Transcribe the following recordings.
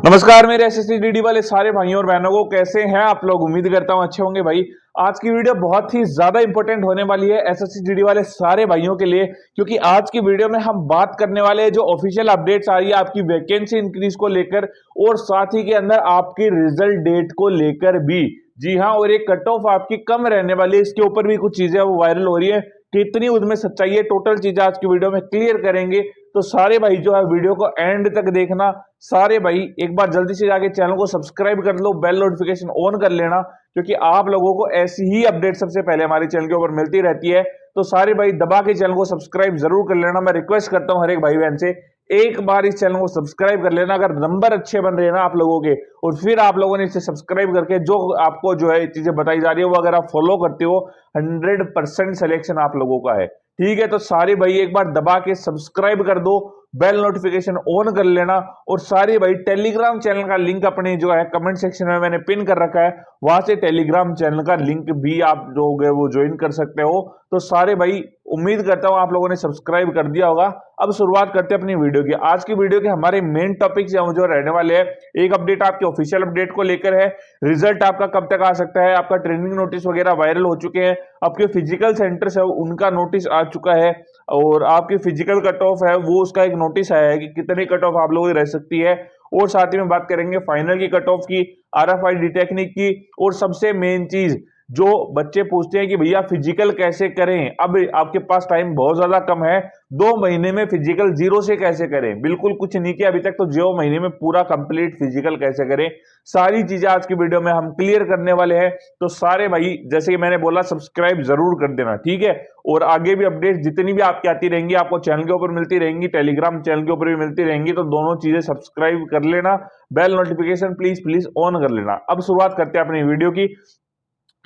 नमस्कार मेरे SSC GD वाले सारे भाइयों और बहनों को, कैसे हैं आप लोग। उम्मीद करता हूं अच्छे होंगे भाई। आज की वीडियो बहुत ही ज्यादा इंपॉर्टेंट होने वाली है एसएससी जीडी वाले सारे भाइयों के लिए, क्योंकि आज की वीडियो में हम बात करने वाले हैं जो ऑफिशियल अपडेट्स आ रही है आपकी वैकेंसी इंक्रीज को लेकर, और साथ ही के अंदर आपकी रिजल्ट डेट को लेकर भी। जी हाँ, और एक कट ऑफ आपकी कम रहने वाली है, इसके ऊपर भी कुछ चीजें वो वायरल हो रही है। कितनी उसमें सच्चाई है, टोटल चीजें आज की वीडियो में क्लियर करेंगे। तो सारे भाई जो है वीडियो को एंड तक देखना। सारे भाई एक बार जल्दी से जाके चैनल को सब्सक्राइब कर लो, बेल नोटिफिकेशन ऑन कर लेना, क्योंकि आप लोगों को ऐसी ही अपडेट सबसे पहले हमारे चैनल के ऊपर मिलती रहती है। तो सारे भाई दबा के चैनल को सब्सक्राइब जरूर कर लेना। मैं रिक्वेस्ट करता हूं हर एक भाई बहन से, एक बार इस चैनल को सब्सक्राइब कर लेना अगर नंबर अच्छे बन रहे हैं ना आप लोगों के, और फिर आप लोगों ने इसे सब्सक्राइब करके जो आपको जो है चीजें बताई जा रही है वो अगर आप फॉलो करते हो, 100% सिलेक्शन आप लोगों का है। ठीक है, तो सारे भाई एक बार दबा के सब्सक्राइब कर दो, बेल नोटिफिकेशन ऑन कर लेना। और सारे भाई टेलीग्राम चैनल का लिंक अपने जो है कमेंट सेक्शन में मैंने पिन कर रखा है, वहां से टेलीग्राम चैनल का लिंक भी आप जो है वो ज्वाइन कर सकते हो। तो सारे भाई उम्मीद करता हूं आप लोगों ने सब्सक्राइब कर दिया होगा। अब शुरुआत करते हैं अपनी वीडियो की। आज की वीडियो के हमारे मेन टॉपिक जो रहने वाले हैं, एक अपडेट आपके ऑफिशियल अपडेट को लेकर है। रिजल्ट आपका कब तक आ सकता है, आपका ट्रेनिंग नोटिस वगैरह वायरल हो चुके हैं, आपके फिजिकल सेंटर्स है उनका नोटिस आ चुका है, और आपकी फिजिकल कट ऑफ है वो उसका एक नोटिस आया है कि कितनी कट ऑफ आप लोगों की रह सकती है। और साथ ही में बात करेंगे फाइनल की कट ऑफ की, आरएफआईडी टेक्निक की, और सबसे मेन चीज जो बच्चे पूछते हैं कि भैया फिजिकल कैसे करें, अब आपके पास टाइम बहुत ज्यादा कम है, 2 महीने में फिजिकल जीरो से कैसे करें, बिल्कुल कुछ नहीं किया अभी तक, तो 2 महीने में पूरा कंप्लीट फिजिकल कैसे करें, सारी चीजें आज की वीडियो में हम क्लियर करने वाले हैं। तो सारे भाई जैसे कि मैंने बोला सब्सक्राइब जरूर कर देना, ठीक है। और आगे भी अपडेट जितनी भी आपकी आती रहेंगी आपको चैनल के ऊपर मिलती रहेंगी, टेलीग्राम चैनल के ऊपर भी मिलती रहेंगी, तो दोनों चीजें सब्सक्राइब कर लेना, bell notification please please on कर लेना। अब शुरुआत करते हैं अपनी वीडियो की।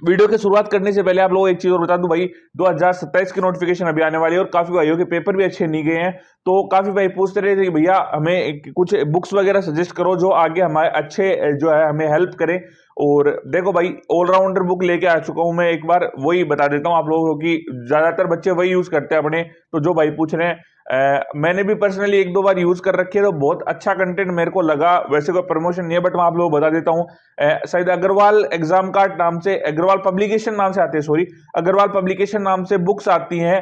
वीडियो की शुरुआत करने से पहले आप लोगों को एक चीज और बता दूं भाई, 2027 की नोटिफिकेशन अभी आने वाली है और काफी भाइयों के पेपर भी अच्छे नहीं गए हैं। तो काफी भाई पूछते रहे थे कि भैया हमें कुछ बुक्स वगैरह सजेस्ट करो जो आगे हमारे अच्छे जो है हमें हेल्प करें। और देखो भाई, ऑलराउंडर बुक लेके आ चुका हूं मैं, एक बार वही बता देता हूं आप लोगों को कि ज्यादातर बच्चे वही यूज करते हैं अपने। तो जो भाई पूछ रहे हैं, मैंने भी पर्सनली 1-2 बार यूज कर रखी है, तो बहुत अच्छा कंटेंट मेरे को लगा। वैसे कोई प्रमोशन नहीं है, बट मैं आप लोगों को बता देता हूँ। शायद अग्रवाल एग्जाम कार्ड नाम से, अग्रवाल पब्लिकेशन नाम से आते हैं, सॉरी, अग्रवाल पब्लिकेशन नाम से बुक्स आती हैं।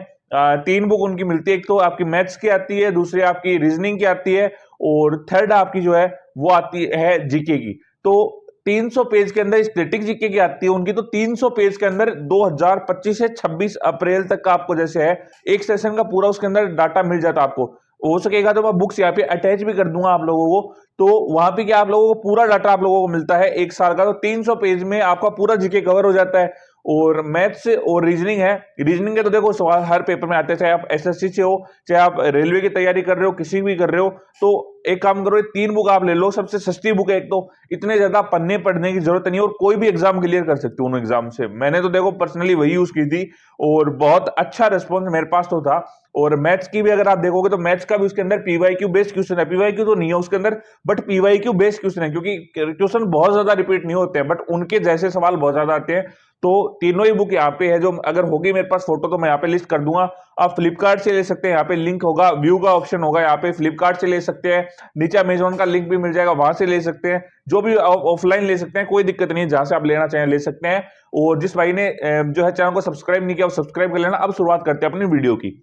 3 बुक उनकी मिलती है, एक तो आपकी मैथ्स की आती है, दूसरी आपकी रीजनिंग की आती है, और थर्ड आपकी जो है वो आती है जीके की। तो 300 पेज के अंदर स्टैटिक जीके की आती है उनकी, तो 300 पेज के अंदर 2025 से 26 अप्रैल तक का आपको जैसे है एक सेशन का पूरा उसके अंदर डाटा मिल जाता है आपको। हो सकेगा तो मैं बुक्स यहाँ पे अटैच भी कर दूंगा आप लोगों को, तो वहां पे क्या आप लोगों को पूरा डाटा आप लोगों को मिलता है 1 साल का। तो 300 पेज में आपका पूरा जीके कवर हो जाता है। और मैथ्स और रीजनिंग है, रीजनिंग के तो देखो सवाल हर पेपर में आते हैं, चाहे आप एसएससी से हो, चाहे आप रेलवे की तैयारी कर रहे हो, किसी भी कर रहे हो। तो एक काम करो, 3 बुक आप ले लो, सबसे सस्ती बुक है एक तो, इतने ज्यादा पन्ने पढ़ने की जरूरत नहीं है, और कोई भी एग्जाम क्लियर कर सकते हो उन एग्जाम से। मैंने तो देखो पर्सनली वही यूज की थी, और बहुत अच्छा रिस्पॉन्स मेरे पास तो था। और मैथ्स की भी अगर आप देखोगे तो मैथ्स का भी उसके अंदर पीवाईक्यू बेस्ड क्वेश्चन है, पीवाईक्यू तो नहीं है उसके अंदर, बट पीवाईक्यू बेस्ड क्वेश्चन है, क्योंकि क्वेश्चन बहुत ज्यादा रिपीट नहीं होते हैं, बट उनके जैसे सवाल बहुत ज्यादा आते हैं। तो तीनों ही बुक यहाँ पे है, जो अगर होगी मेरे पास फोटो तो मैं यहाँ पे लिस्ट कर दूंगा। आप फ्लिपकार्ट से ले सकते हैं, यहाँ पे लिंक होगा, व्यू का ऑप्शन होगा, यहाँ पे फ्लिपकार्ट से ले सकते हैं, नीचे अमेजोन का लिंक भी मिल जाएगा, वहां से ले सकते हैं, जो भी ऑफलाइन ले सकते हैं, कोई दिक्कत नहीं है, जहां से आप लेना चाहें ले सकते हैं। और जिस भाई ने जो है चैनल को सब्सक्राइब नहीं किया वो सब्सक्राइब कर लेना। अब शुरुआत करते हैं अपनी वीडियो की।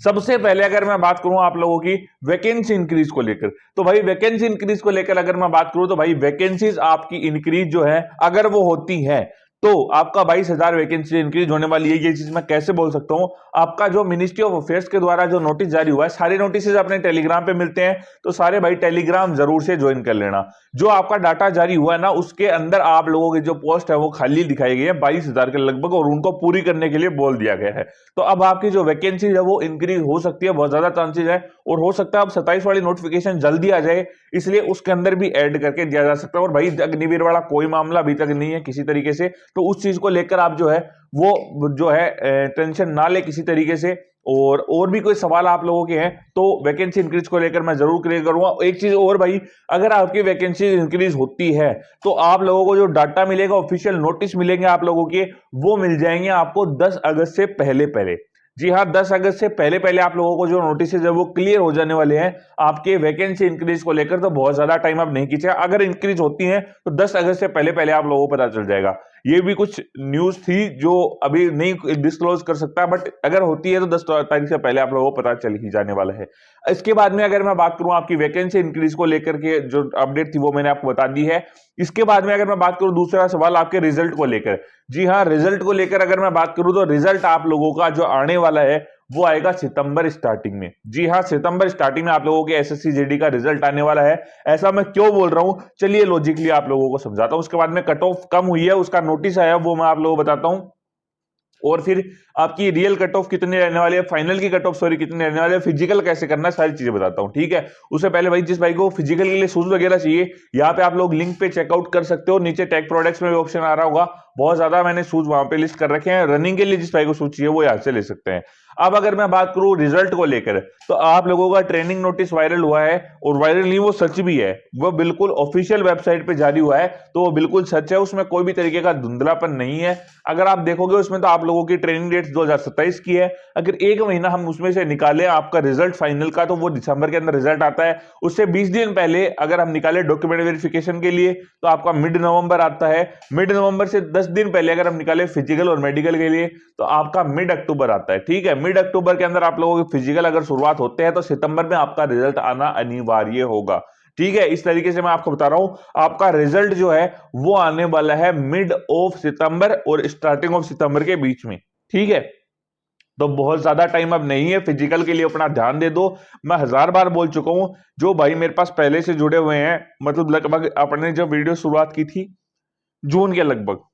सबसे पहले अगर मैं बात करूं आप लोगों की वैकेंसी इंक्रीज को लेकर, तो भाई वैकेंसी इंक्रीज को लेकर अगर मैं बात करूं तो भाई वैकेंसीज आपकी इंक्रीज जो है अगर वो होती है तो आपका 22,000 वैकेंसी इंक्रीज होने वाली है। ये चीज मैं कैसे बोल सकता हूं, आपका जो मिनिस्ट्री ऑफ अफेयर्स के द्वारा जो नोटिस जारी हुआ है, सारे नोटिस अपने टेलीग्राम पे मिलते हैं, तो सारे भाई टेलीग्राम जरूर से ज्वाइन कर लेना। जो आपका डाटा जारी हुआ है ना, उसके अंदर आप लोगों की जो पोस्ट है वो खाली दिखाई गई है 22,000 के लगभग, और उनको पूरी करने के लिए बोल दिया गया है। तो अब आपकी जो वैकेंसी है वो इंक्रीज हो सकती है, बहुत ज्यादा चांसेस है, और हो सकता है अब 27 वाली नोटिफिकेशन जल्दी आ जाए, इसलिए उसके अंदर भी ऐड करके दिया जा सकता है। और भाई अग्निवीर वाला कोई मामला अभी तक नहीं है किसी तरीके से, तो उस चीज को लेकर आप जो है वो जो है टेंशन ना ले किसी तरीके से। और भी कोई सवाल आप लोगों के हैं तो वैकेंसी इंक्रीज को लेकर मैं जरूर क्लियर करूंगा। एक चीज और भाई, अगर आपकी वैकेंसी इंक्रीज होती है तो आप लोगों को जो डाटा मिलेगा, ऑफिशियल नोटिस मिलेंगे आप लोगों के, वो मिल जाएंगे आपको 10 अगस्त से पहले पहले। जी हाँ, 10 अगस्त से पहले पहले आप लोगों को जो नोटिस है वो क्लियर हो जाने वाले हैं आपके वैकेंसी इंक्रीज को लेकर। तो बहुत ज्यादा टाइम अब नहीं खींचे, अगर इंक्रीज होती है तो 10 अगस्त से पहले पहले आप लोगों को पता चल जाएगा। ये भी कुछ न्यूज थी जो अभी नहीं डिस्क्लोज कर सकता, बट अगर होती है तो 10 तारीख से पहले आप लोगों को पता चल ही जाने वाला है। इसके बाद में अगर मैं बात करूं आपकी वैकेंसी इंक्रीज को लेकर के जो अपडेट थी वो मैंने आपको बता दी है। इसके बाद में अगर मैं बात करूं दूसरा सवाल आपके रिजल्ट को लेकर, जी हाँ, रिजल्ट को लेकर अगर मैं बात करूं तो रिजल्ट आप लोगों का जो आने वाला है वो आएगा सितंबर स्टार्टिंग में। जी हाँ, सितंबर स्टार्टिंग में आप लोगों के एसएससी जीडी का रिजल्ट आने वाला है। ऐसा मैं क्यों बोल रहा हूं, चलिए लॉजिकली आप लोगों को समझाता हूं। उसके बाद में कट ऑफ कम हुई है, उसका नोटिस आया, वो मैं आप लोगों को बताता हूं। और फिर आपकी रियल कट ऑफ कितनी रहने वाली है, फाइनल की कट ऑफ सॉरी कितनी रहने वाली है, फिजिकल कैसे करना है, सारी चीजें बताता हूं, ठीक है। उससे पहले भाई जिस भाई को फिजिकल के लिए शूज वगैरह चाहिए, यहाँ पे आप लोग लिंक पे चेकआउट कर सकते हो। नीचे टेक प्रोडक्ट्स में भी ऑप्शन आ रहा होगा, बहुत ज्यादा मैंने शूज वहां पे लिस्ट कर रखे हैं। रनिंग के लिए जिस भाई को शूज चाहिए वो यहाँ से ले सकते हैं। अब अगर मैं बात करूं रिजल्ट को लेकर, तो आप लोगों का ट्रेनिंग नोटिस वायरल हुआ है, और वायरल नहीं वो सच भी है, वो बिल्कुल ऑफिशियल वेबसाइट पे जारी हुआ है, तो वो बिल्कुल सच है, उसमें कोई भी तरीके का धुंधलापन नहीं है। अगर आप देखोगे उसमें तो आप लोगों की ट्रेनिंग डेट 2027 की है। अगर एक महीना हम उसमें से निकाले आपका रिजल्ट फाइनल का, तो वो दिसंबर के अंदर रिजल्ट आता है। उससे 20 दिन पहले अगर हम निकाले डॉक्यूमेंट वेरिफिकेशन के लिए, तो आपका मिड नवंबर आता है। मिड नवंबर से 10 दिन पहले अगर हम निकाले फिजिकल और मेडिकल के लिए, तो आपका मिड अक्टूबर आता है, ठीक है। मिड अक्टूबर के अंदर आप लोगों की फिजिकल अगर शुरुआत होते हैं तो सितंबर में आपका रिजल्ट आना अनिवार्य होगा, ठीक है। इस तरीके से मैं आपको बता रहा हूं, आपका रिजल्ट जो है वो आने वाला है मिड ऑफ सितंबर और स्टार्टिंग ऑफ सितंबर के बीच में, ठीक है। तो बहुत ज्यादा टाइम अब नहीं है, फिजिकल के लिए अपना ध्यान दे दो। मैं 1000 बार बोल चुका हूं, जो भाई मेरे पास पहले से जुड़े हुए हैं, मतलब लगभग अपने जब वीडियो शुरुआत की थी जून के लगभग,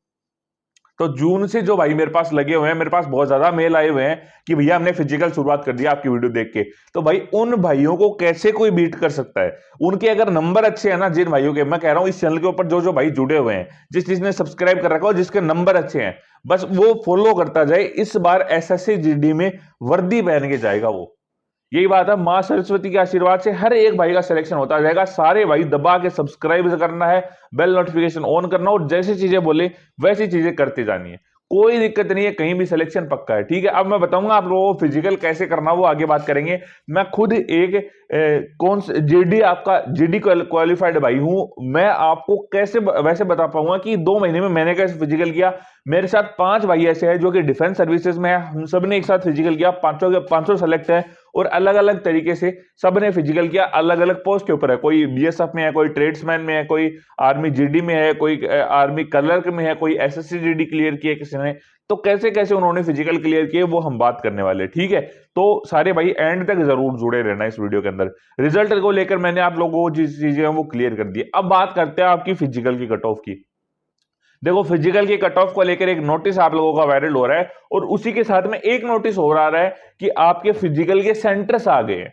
तो जून से जो भाई मेरे पास लगे हुए हैं, मेरे पास बहुत ज्यादा मेल आए हुए हैं कि भैया हमने फिजिकल शुरुआत कर दिया आपकी वीडियो देख के। तो भाई उन भाइयों को कैसे कोई बीट कर सकता है, उनके अगर नंबर अच्छे हैं ना, जिन भाइयों के, मैं कह रहा हूं इस चैनल के ऊपर जो जो भाई जुड़े हुए हैं, जिस जिसने सब्सक्राइब कर रखा हो, जिसके नंबर अच्छे हैं, बस वो फॉलो करता जाए। इस बार एसएससी जीडी में वर्दी पहन के जाएगा वो, यही बात है। मां सरस्वती के आशीर्वाद से हर एक भाई का सिलेक्शन होता जाएगा। सारे भाई दबा के सब्सक्राइब करना है, बेल नोटिफिकेशन ऑन करना, और जैसी चीजें बोले वैसी चीजें करते जानी है, कोई दिक्कत नहीं है, कहीं भी सिलेक्शन पक्का है, ठीक है। अब मैं बताऊंगा आप लोगों को फिजिकल कैसे करना, वो आगे बात करेंगे। मैं खुद एक कौन जीडी आपका जीडी क्वालिफाइड भाई हूं, मैं आपको कैसे वैसे बता पाऊंगा कि 2 महीने में मैंने कैसे फिजिकल किया। मेरे साथ 5 भाई ऐसे हैं जो कि डिफेंस सर्विसेज में है, हम सब ने एक साथ फिजिकल किया, पांचों के 500 सेलेक्ट है, और अलग अलग तरीके से सबने फिजिकल किया, अलग अलग पोस्ट के ऊपर है। कोई बीएसएफ में है, कोई ट्रेड्समैन में है, कोई आर्मी जीडी में है, कोई आर्मी क्लर्क में है, कोई एसएससी जीडी क्लियर किया किसी ने। तो कैसे कैसे उन्होंने फिजिकल क्लियर किए वो हम बात करने वाले, ठीक है। तो सारे भाई एंड तक जरूर जुड़े रहना इस वीडियो के अंदर। रिजल्ट को लेकर मैंने आप लोगों को जिस चीजें हैं वो क्लियर कर दी। अब बात करते हैं आपकी फिजिकल की कट ऑफ की। देखो फिजिकल की कट ऑफ को लेकर एक नोटिस आप लोगों का वायरल हो रहा है, और उसी के साथ में एक नोटिस हो रहा है कि आपके फिजिकल के सेंटर्स आ गए हैं।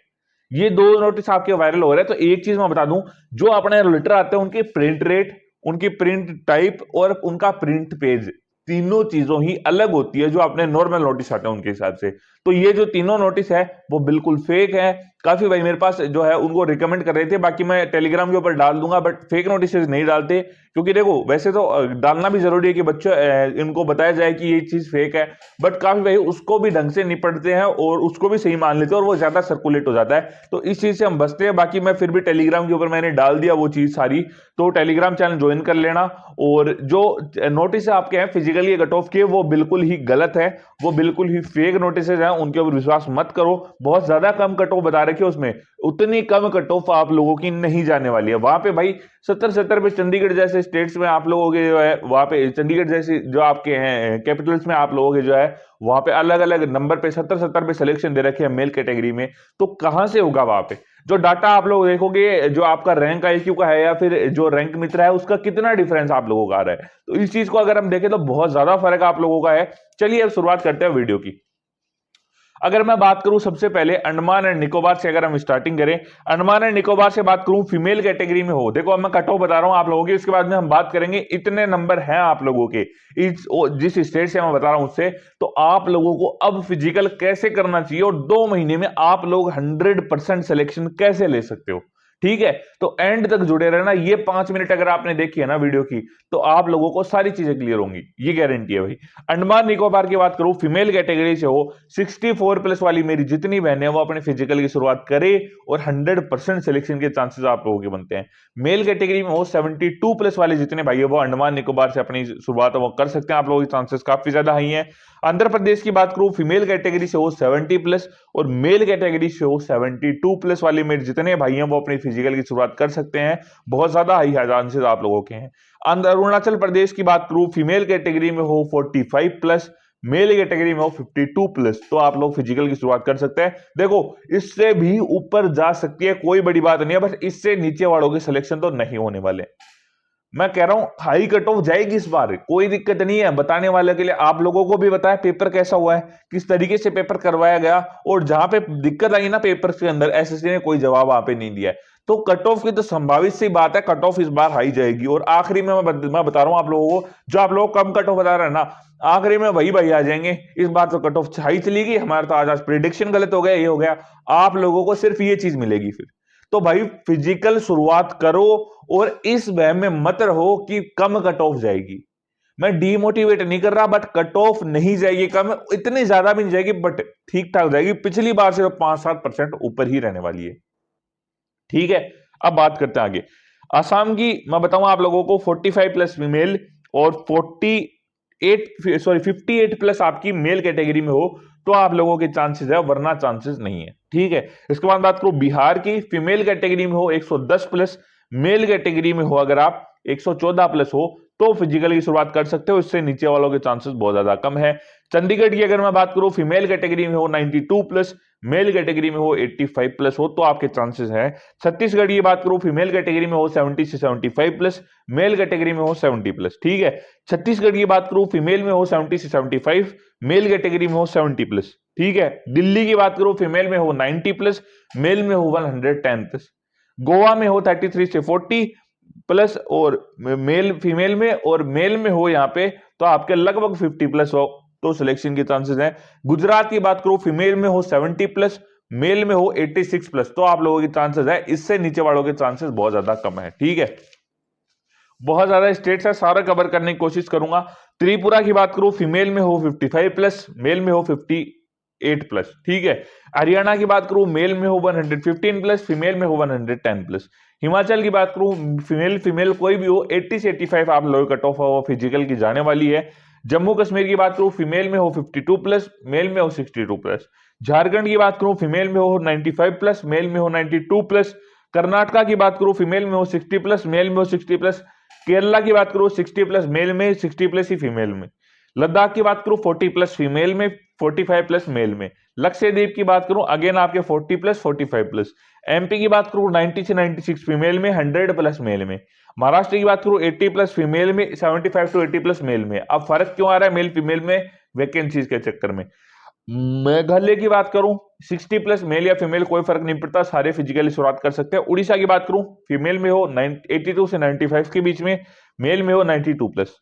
ये 2 नोटिस आपके वायरल हो रहे हैं। तो एक चीज मैं बता दूं, जो अपने लेटर आते हैं उनकी प्रिंट रेट, उनकी प्रिंट टाइप और उनका प्रिंट पेज, तीनों चीजों ही अलग होती है जो अपने नॉर्मल नोटिस आते हैं उनके हिसाब से। तो ये जो तीनों नोटिस है वो बिल्कुल फेक है। काफी भाई मेरे पास जो है उनको रिकमेंड कर रहे थे, बाकी मैं टेलीग्राम के ऊपर डाल दूंगा, बट फेक नोटिस नहीं डालते, क्योंकि देखो वैसे तो डालना भी जरूरी है कि बच्चों इनको बताया जाए कि ये चीज फेक है, बट काफी भाई उसको भी ढंग से निपटते हैं और उसको भी सही मान लेते हैं, और वो ज्यादा सर्कुलेट हो जाता है। तो इस चीज से हम बचते हैं। बाकी मैं फिर भी टेलीग्राम के ऊपर मैंने डाल दिया वो चीज सारी, तो टेलीग्राम चैनल ज्वाइन कर लेना। और जो नोटिस आपके हैं फिजिकली कट ऑफ के, वो बिल्कुल ही गलत है, वो बिल्कुल ही फेक नोटिस हैं, उनके ऊपर विश्वास मत करो। बहुत ज्यादा कम कट ऑफ बता रखी है उसमें, उतनी कम कट ऑफ आप लोगों की नहीं जाने वाली है। वहां पे भाई 70 पे चंडीगढ़ जैसे स्टेट्स में आप लोगों के जो है, वहां पे चंडीगढ़ जैसे जो आपके हैं कैपिटल्स में आप लोगों के जो है, वहां पे अलग अलग नंबर पे 70 पे सिलेक्शन दे रखे हैं मेल कैटेगरी में। तो कहां से होगा वहां पे जो डाटा आप लोग देखोगे, जो आपका रैंक आईक्यू का है या फिर जो रैंक मित्र है, उसका कितना डिफरेंस आप लोगों का आ रहा है। तो इस चीज को अगर हम देखें तो बहुत ज्यादा फर्क आप लोगों का है। चलिए अब शुरुआत करते हैं वीडियो की। अगर मैं बात करूं सबसे पहले अंडमान एंड निकोबार से, अगर हम स्टार्टिंग करें अंडमान एंड निकोबार से बात करूं, फीमेल कैटेगरी में हो, देखो अब मैं कट ऑफ बता रहा हूं आप लोगों की, उसके बाद में हम बात करेंगे इतने नंबर हैं आप लोगों के जिस स्टेट से मैं बता रहा हूं उससे, तो आप लोगों को अब फिजिकल कैसे करना चाहिए और 2 महीने में आप लोग 100% सिलेक्शन कैसे ले सकते हो, ठीक है, तो एंड तक जुड़े रहना। ये 5 मिनट अगर आपने देखी है ना वीडियो की, तो आप लोगों को सारी चीजें क्लियर होंगी, ये गारंटी है भाई। अंडमान निकोबार की बात करूं, फीमेल कैटेगरी से हो, 64 प्लस वाली मेरी जितनी बहनें हैं वो अपने फिजिकल की शुरुआत करे और 100% सिलेक्शन के चांसेस आप लोगों के बनते हैं। मेल कैटेगरी में हो 72 प्लस वाले जितने भाई है वो अंडमान निकोबार से अपनी शुरुआत वो कर सकते हैं, आप लोगों के चांसेस काफी ज्यादा हाई है। आंध्र प्रदेश की बात करूं, फीमेल कैटेगरी से हो 70 प्लस और मेल कैटेगरी से हो 72 प्लस वाले मेरे जितने भाई हैं वो अपनी फिजिकल की शुरुआत कर सकते हैं, बहुत ज्यादा हाई चांसेस आप लोगों के हैं। अरुणाचल प्रदेश की बात करूं, फीमेल कैटेगरी में हो 45 प्लस, मेल कैटेगरी में हो 52 प्लस, तो आप लोग फिजिकल की शुरुआत कर सकते हैं। देखो इससे भी ऊपर जा सकती है, कोई बड़ी बात नहीं है, बस इससे नीचे वालों के सिलेक्शन तो नहीं होने वाले। मैं कह रहा हूं हाई कट ऑफ जाएगी इस बार, कोई दिक्कत नहीं है। बताने वाले के लिए आप लोगों को भी बताया पेपर कैसा हुआ है, किस तरीके से पेपर करवाया गया, और जहां पे दिक्कत आई ना पेपर के अंदर एसएससी ने कोई जवाब वहां पे नहीं दिया है। तो कट ऑफ की तो संभावित सी बात है, कट ऑफ इस बार हाई जाएगी। और आखिरी में मैं बता रहा हूं आप लोगों को, जो आप लोग कम कट ऑफ बता रहे हैं ना, आखिरी में वही भाई आ जाएंगे। इस बार तो कट ऑफ हाई चलेगी, हमारा तो आज प्रिडिक्शन गलत हो गया, ये हो गया। आप लोगों को सिर्फ ये चीज मिलेगी फिर। तो भाई फिजिकल शुरुआत करो और इस वहम में मत रहो कि कम कट ऑफ जाएगी। मैं डीमोटिवेट नहीं कर रहा, बट कट ऑफ नहीं जाएगी कम, इतनी ज्यादा भी नहीं जाएगी, बट ठीक ठाक जाएगी। पिछली बार से 5-7% ऊपर ही रहने वाली है। ठीक है, अब बात करते हैं आगे। असम की मैं बताऊं आप लोगों को, 45 प्लस फीमेल और 58 प्लस आपकी मेल कैटेगरी में हो तो आप लोगों के चांसेस है, वरना चांसेस नहीं है। ठीक है, इसके बाद बात करो बिहार की, फीमेल कैटेगरी में हो 110 प्लस, मेल कैटेगरी में हो अगर आप 114 प्लस हो तो फिजिकल की शुरुआत कर सकते हो, इससे नीचे वालों के चांसेस बहुत ज्यादा कम है। चंडीगढ़ की अगर मैं बात करूं, फीमेल कैटेगरी में हो 92 प्लस, मेल कैटेगरी में हो 85 प्लस हो तो आपके चांसेस हैं। छत्तीसगढ़ की बात करूं, फीमेल कैटेगरी में हो 70 से 75 प्लस, मेल कैटेगरी में हो 70 प्लस। ठीक है, छत्तीसगढ़ की बात करूं, फीमेल में हो 70 से 75, मेल कैटेगरी में हो 70 प्लस। ठीक है, दिल्ली की बात करूं, फीमेल में हो 90 प्लस, मेल में हो 110 प्लस। गोवा में हो 33 से 40 प्लस और मेल फीमेल में, और मेल में हो यहां पे तो आपके लगभग 50 प्लस हो तो सिलेक्शन के चांसेस हैं। गुजरात की बात करो, फीमेल में हो 70 प्लस, मेल में हो 86 प्लस, तो आप लोगों के चांसेस है, इससे नीचे वालों के चांसेस बहुत ज्यादा कम है। ठीक है, बहुत ज्यादा स्टेट्स है, सारा कवर करने की कोशिश करूंगा। त्रिपुरा की बात करूं, फीमेल में हो 55 प्लस, मेल में हो 58 प्लस। ठीक है, हरियाणा की बात करूं, मेल में हो 115 प्लस, फीमेल में हो 110 प्लस। हिमाचल की बात करूं, फीमेल फीमेल कोई भी हो 80 से 85 आप लोगों कट ऑफ फिजिकल की जाने वाली है। जम्मू कश्मीर की बात करूं, फीमेल में हो 52 प्लस, मेल में हो 62 प्लस। झारखंड की बात करूं, फीमेल में हो 95 प्लस, मेल में हो 92 प्लस। कर्नाटका की बात करूं, फीमेल में हो 60 प्लस, मेल में हो 60 प्लस। केरला की बात करूं 60 प्लस मेल में, 60 प्लस ही फीमेल में। लद्दाख की बात करूं 40 प्लस फीमेल में, 45 प्लस मेल में। लक्षद्वीप की बात करूं अगेन आपके 40 प्लस 45 प्लस। एमपी की बात करूं 90 से 96 फीमेल में, 100 प्लस मेल में। महाराष्ट्र की बात करूं 80 प्लस फीमेल में, 75 टू 80 प्लस मेल में। अब फर्क क्यों आ रहा है मेल फीमेल में? वैकेंसीज के चक्कर में। मेघालय की बात करूं 60 प्लस मेल या फीमेल कोई फर्क नहीं पड़ता, सारे फिजिकली शुरुआत कर सकते हैं। उड़ीसा की बात करूं, फीमेल में हो 82 से 95 के बीच में, मेल में हो 92 प्लस।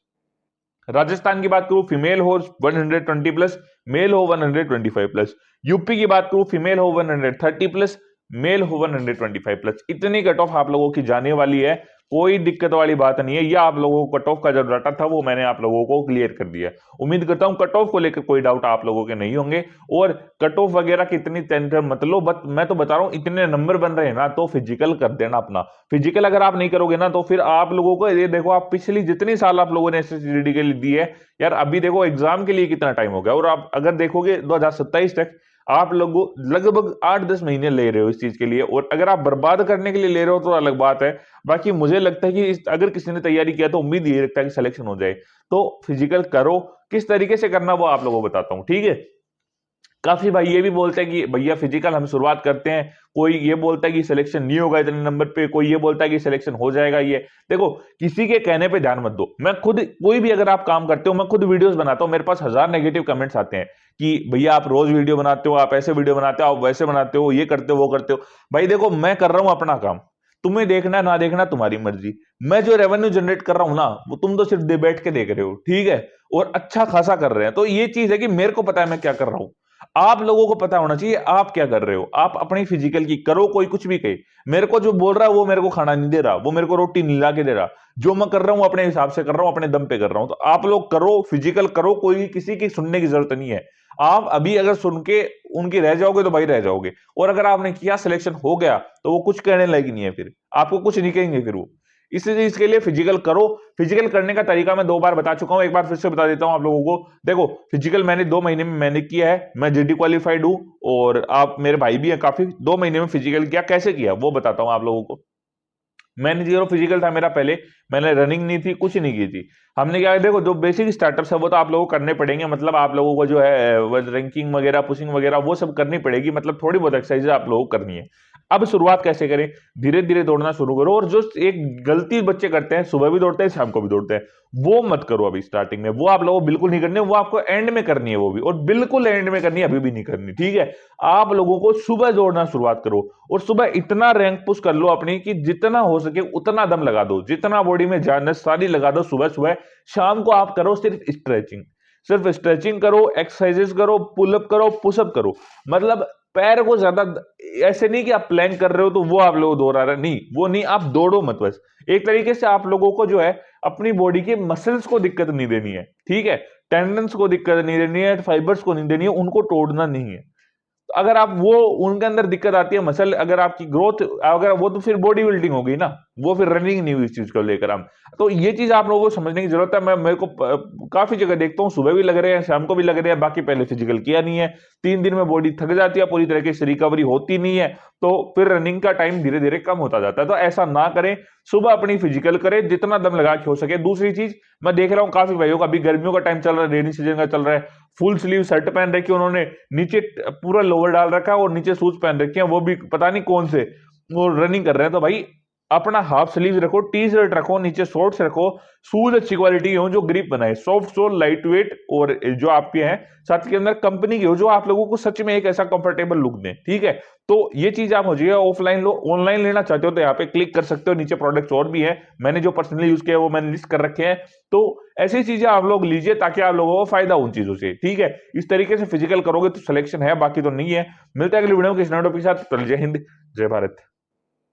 राजस्थान की बात करूं, फीमेल हो 120 प्लस, मेल हो 125 प्लस। यूपी की बात करूं, फीमेल हो 130 प्लस, मेल हो 125 प्लस। इतनी कट ऑफ आप लोगों की जाने वाली है, कोई दिक्कत वाली बात नहीं है। यह आप लोगों को कट ऑफ का जो डाटा था वो मैंने आप लोगों को क्लियर कर दिया। उम्मीद करता हूं कट ऑफ को लेकर कोई डाउट आप लोगों के नहीं होंगे। और कट ऑफ वगैरह की इतनी टेंशन मत लो, बट मैं तो बता रहा हूं इतने नंबर बन रहे हैं ना, तो फिजिकल कर देना अपना। फिजिकल अगर आप नहीं करोगे ना तो फिर आप लोगों को ये देखो, आप पिछली जितनी साल आप लोगों ने एसएससी के लिए दी है यार, अभी देखो एग्जाम के लिए कितना टाइम हो गया। और आप अगर देखोगे 2027 तक आप लोगों लगभग 8-10 महीने ले रहे हो इस चीज के लिए, और अगर आप बर्बाद करने के लिए ले रहे हो तो अलग बात है। बाकी मुझे लगता है कि अगर किसी ने तैयारी किया तो उम्मीद ये रखता है कि सिलेक्शन हो जाए। तो फिजिकल करो, किस तरीके से करना वो आप लोगों को बताता हूं। ठीक है, काफी भाई ये भी बोलते हैं कि भैया फिजिकल हम शुरुआत करते हैं, कोई ये बोलता है कि सिलेक्शन नहीं होगा इतने नंबर पे, कोई ये बोलता है कि सिलेक्शन हो जाएगा। ये देखो, किसी के कहने पे ध्यान मत दो। मैं खुद कोई भी अगर आप काम करते हो, मैं खुद वीडियोस बनाता हूं, मेरे पास 1000 नेगेटिव कमेंट्स आते हैं कि भैया आप रोज वीडियो बनाते हो, आप ऐसे वीडियो बनाते हो, आप वैसे बनाते हो, ये करते हो वो करते हो। भाई देखो, मैं कर रहा हूं अपना काम, तुम्हें देखना ना देखना तुम्हारी मर्जी। मैं जो रेवेन्यू जनरेट कर रहा हूं ना, वो तुम तो सिर्फ बैठ के देख रहे हो। ठीक है, और अच्छा खासा कर रहे हैं, तो ये चीज है कि मेरे को पता है मैं क्या कर रहा हूं। आप लोगों को पता होना चाहिए आप क्या कर रहे हो। आप अपनी फिजिकल की करो, कोई कुछ भी कहे, मेरे को जो बोल रहा है वो मेरे को खाना नहीं दे रहा, वो मेरे को रोटी नहीं ला के दे रहा। जो मैं कर रहा हूं अपने हिसाब से कर रहा हूं, अपने दम पे कर रहा हूं। तो आप लोग करो, फिजिकल करो, कोई किसी की सुनने की जरूरत नहीं है। आप अभी अगर सुन के उनकी रह जाओगे तो भाई रह जाओगे, और अगर आपने किया, सिलेक्शन हो गया, तो वो कुछ कहने लायक नहीं है, फिर आपको कुछ नहीं कहेंगे फिर वो। इसलिए इसके लिए फिजिकल करो। फिजिकल करने का तरीका मैं 2 बार बता चुका हूं, एक बार फिर से बता देता हूं आप लोगों को। देखो, फिजिकल मैंने 2 महीने में मैंने किया है, मैं जीडी क्वालिफाइड हूं, और आप मेरे भाई भी हैं काफी। 2 महीने में फिजिकल किया, कैसे किया वो बताता हूं आप लोगों को। मैंने जीरो फिजिकल था मेरा पहले, मैंने रनिंग नहीं थी, कुछ नहीं की थी। हमने क्या, देखो जो बेसिक स्टार्टअप्स है वो तो आप लोगों को करने पड़ेंगे, मतलब आप लोगों को जो है रैंकिंग वगैरह, पुशिंग वगैरह वो सब करनी पड़ेगी, मतलब थोड़ी बहुत एक्सरसाइज आप लोगों को करनी है। अब शुरुआत कैसे करें? धीरे धीरे दौड़ना शुरू करो, और जो एक गलती बच्चे करते हैं, सुबह भी दौड़ते हैं शाम को भी दौड़ते हैं, वो मत करो अभी स्टार्टिंग में। वो आप लोगों को बिल्कुल नहीं करनी है, वो आपको एंड में करनी है, वो भी, और बिल्कुल एंड में करनी है, अभी भी नहीं करनी, ठीक है। आप लोगों को सुबह दौड़ना शुरुआत करो, और सुबह इतना रैंक पुश कर लो अपनी कि जितना हो सके उतना दम लगा दो, जितना बॉडी में जान है सारी लगा दो सुबह सुबह। शाम को आप करो सिर्फ स्ट्रेचिंग, सिर्फ स्ट्रेचिंग करो, एक्सरसाइजेस करो, पुलअप करो, पुशअप करो। मतलब पैर को ज्यादा, ऐसे नहीं कि आप प्लैंक कर रहे हो तो वो आप लोग दोहरा रहे, नहीं वो नहीं, आप दौड़ो मत बस। एक तरीके से आप लोगों को जो है अपनी बॉडी के मसल्स को दिक्कत नहीं देनी है, ठीक है। टेंडन्स को दिक्कत नहीं देनी है, फाइबर्स को नहीं देनी है, उनको तोड़ना नहीं है। अगर आप वो, उनके अंदर दिक्कत आती है, मसल अगर आपकी ग्रोथ, अगर वो, तो फिर बॉडी बिल्डिंग हो गई ना, वो फिर रनिंग नहीं हुई इस चीज को लेकर हम। तो ये चीज आप लोगों को समझने की जरूरत है। मैं मेरे को काफी जगह देखता हूँ, सुबह भी लग रहे हैं, शाम को भी लग रहे हैं, बाकी पहले फिजिकल किया नहीं है, 3 दिन में बॉडी थक जाती है, पूरी तरीके से रिकवरी होती नहीं है, तो फिर रनिंग का टाइम धीरे धीरे कम होता जाता है। तो ऐसा ना करें, सुबह अपनी फिजिकल करें जितना दम लगा के हो सके। दूसरी चीज, मैं देख रहा हूँ काफी भाइयों का, अभी गर्मियों का टाइम चल रहा है, रेनी सीजन का चल रहा है, फुल स्लीव शर्ट पहन रखी है उन्होंने, नीचे पूरा लोअर डाल रखा है, और नीचे शूज पहन रखे हैं, वो भी पता नहीं कौन से, वो रनिंग कर रहे हैं। तो भाई अपना हाफ स्लीव रखो, टी शर्ट रखो, नीचे शॉर्ट्स रखो, शूज अच्छी क्वालिटी के हो, जो ग्रिप बनाए, सॉफ्ट सोल, लाइट वेट, और जो आपके हैं साथ के अंदर कंपनी के हो, जो आप लोगों को सच में एक ऐसा कंफर्टेबल लुक दें, ठीक है। तो ये चीज आप हो जाइए। ऑफलाइन लो, ऑनलाइन लेना चाहते हो तो यहाँ पे क्लिक कर सकते हो, नीचे प्रोडक्ट्स और भी है, मैंने जो पर्सनली यूज किया है वो मैंने लिस्ट कर रखे हैं। तो ऐसी चीजें आप लोग लीजिए ताकि आप लोगों को फायदा उन चीजों से, ठीक है। इस तरीके से फिजिकल करोगे तो सिलेक्शन है, बाकी तो नहीं है। मिलता है अगली वीडियो में किसी नए टॉपिक के साथ। जय हिंद, जय भारत।